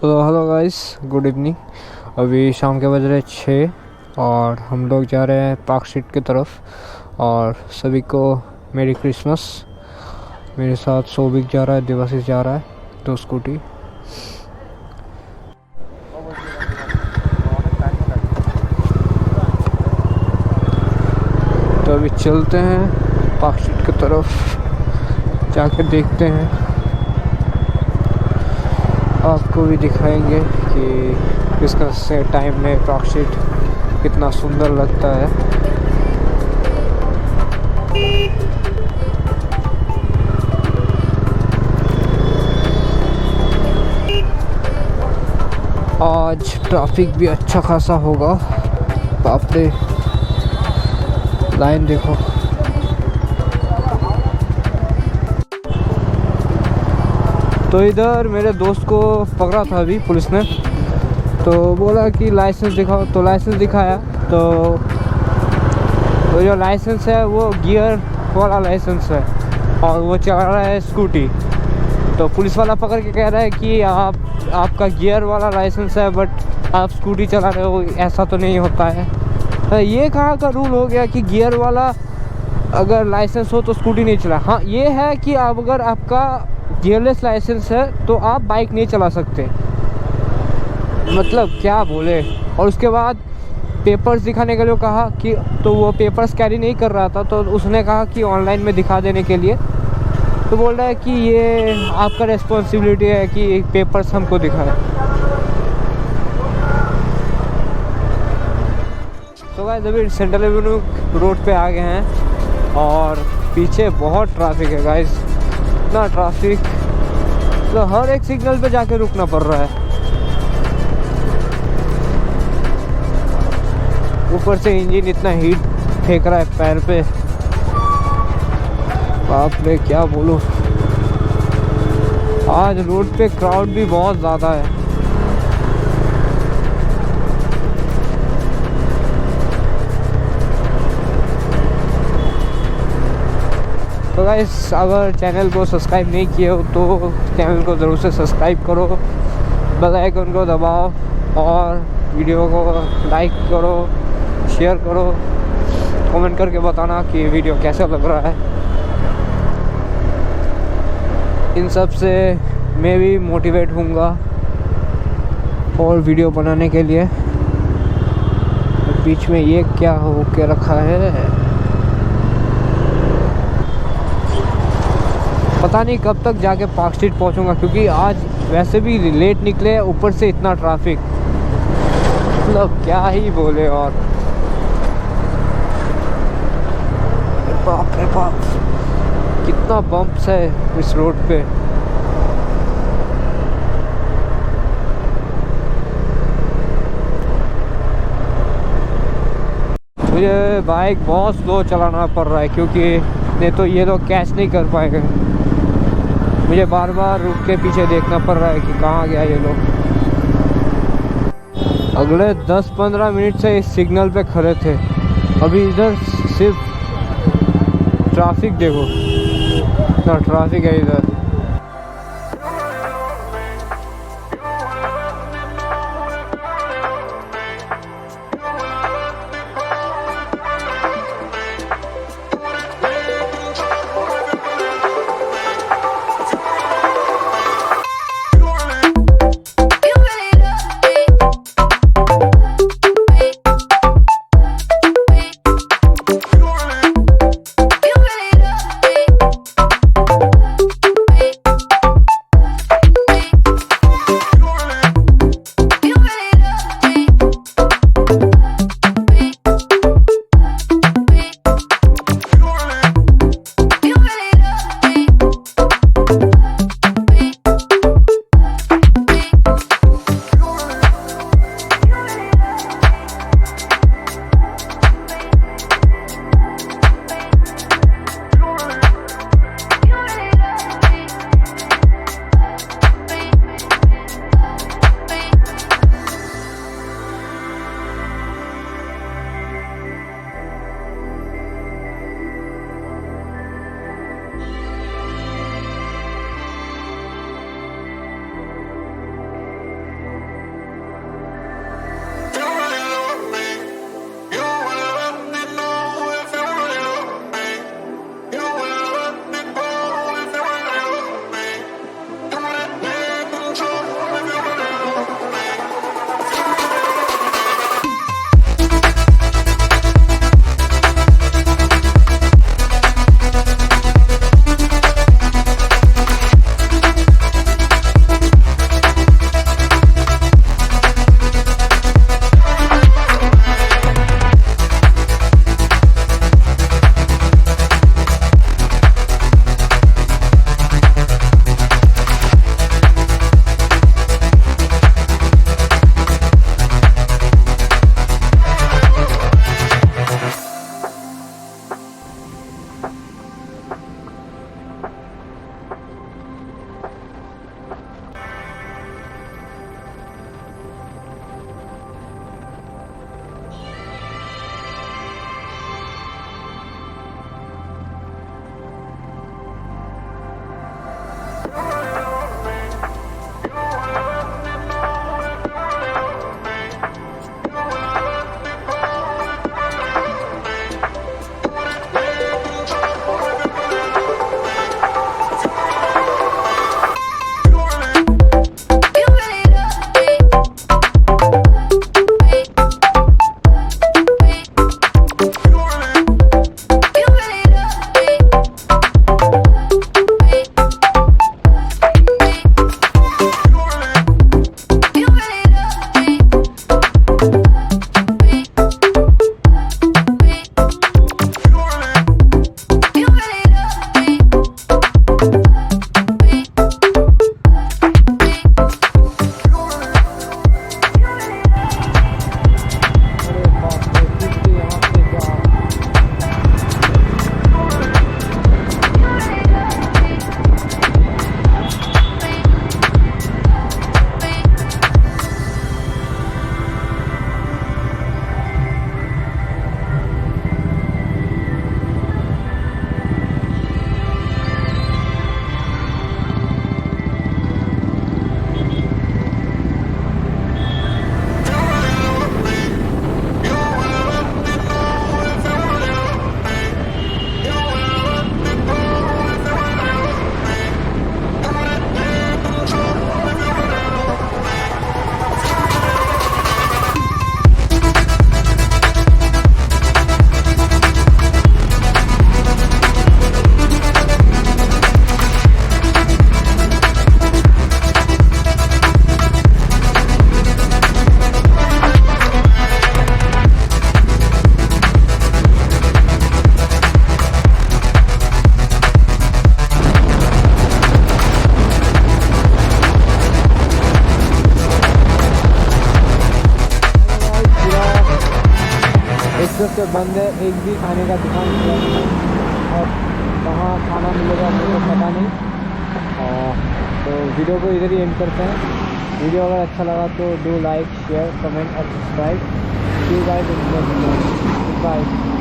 तो hello guys, good evening. अभी शाम के बज रहे 6 और हम लोग जा रहे हैं पार्क स्ट्रीट की तरफ। और सभी को मेरी क्रिसमस। मेरे साथ सोबिक जा रहा है, दिवासिस जा रहा है, 2 स्कूटी। तो अभी चलते हैं पार्क स्ट्रीट की तरफ, जाके देखते हैं, आपको भी दिखाएंगे कि क्रिसमस से टाइम में पार्क स्ट्रीट कितना सुंदर लगता है। आज ट्रैफिक भी अच्छा खासा होगा। बाप रे, लाइन देखो। तो इधर मेरे दोस्त को पकड़ा था अभी पुलिस ने, तो बोला कि लाइसेंस दिखाओ। तो लाइसेंस दिखाया, तो वो जो लाइसेंस है वो गियर वाला लाइसेंस है और वो चला रहा है स्कूटी। तो पुलिस वाला पकड़ के कह रहा है कि आपका गियर वाला लाइसेंस है बट आप स्कूटी चला रहे हो, ऐसा तो नहीं होता है। तो ये कहाँ का रूल हो गया कि गियर वाला अगर लाइसेंस हो तो स्कूटी नहीं चला। हाँ, ये है कि अगर आपका गियरलेस लाइसेंस है तो आप बाइक नहीं चला सकते। मतलब क्या बोले। और उसके बाद पेपर्स दिखाने के लिए कहा कि, तो वो पेपर्स कैरी नहीं कर रहा था, तो उसने कहा कि ऑनलाइन में दिखा देने के लिए। तो बोल रहा है कि ये आपका रिस्पॉन्सिबिलिटी है कि पेपर्स हमको दिखाए। तो गाइस अभी सेंट्रल एवेन्यू रोड पे आ गए हैं और पीछे बहुत ट्रैफिक है गाइस, इतना ट्रैफिक, तो हर एक सिग्नल पे जाके रुकना पड़ रहा है। ऊपर से इंजन इतना हीट फेंक रहा है पैर पे, बाप रे क्या बोलूं। आज रोड पे क्राउड भी बहुत ज़्यादा है। तो गाइस अगर चैनल को सब्सक्राइब नहीं किए हो तो चैनल को ज़रूर से सब्सक्राइब करो, बेल आइकन को दबाओ और वीडियो को लाइक करो, शेयर करो, कमेंट करके बताना कि वीडियो कैसा लग रहा है। इन सब से मैं भी मोटिवेट होऊंगा और वीडियो बनाने के लिए। बीच में ये क्या हो के रखा है, पता नहीं कब तक जाके पार्क स्ट्रीट पहुंचूंगा, क्योंकि आज वैसे भी लेट निकले, ऊपर से इतना ट्रैफिक, मतलब क्या ही बोले। और बाप रे बाप, कितना बम्प्स है इस रोड पे। मुझे बाइक बहुत स्लो चलाना पड़ रहा है, क्योंकि नहीं तो ये लोग कैच नहीं कर पाएंगे। मुझे बार बार रुक के पीछे देखना पड़ रहा है कि कहाँ गया ये लोग। अगले 10-15 मिनट से इस सिग्नल पे खड़े थे, अभी इधर सिर्फ ट्रैफिक देखो, इतना ट्रैफिक है इधर। जब से बंद है, एक भी खाने का दुकान खुला नहीं है और कहाँ खाना मिलेगा मुझे तो पता नहीं। तो वीडियो को इधर ही एंड करते हैं। वीडियो अगर अच्छा लगा तो डू लाइक, शेयर, कमेंट और subscribe. See you guys in next video. Bye.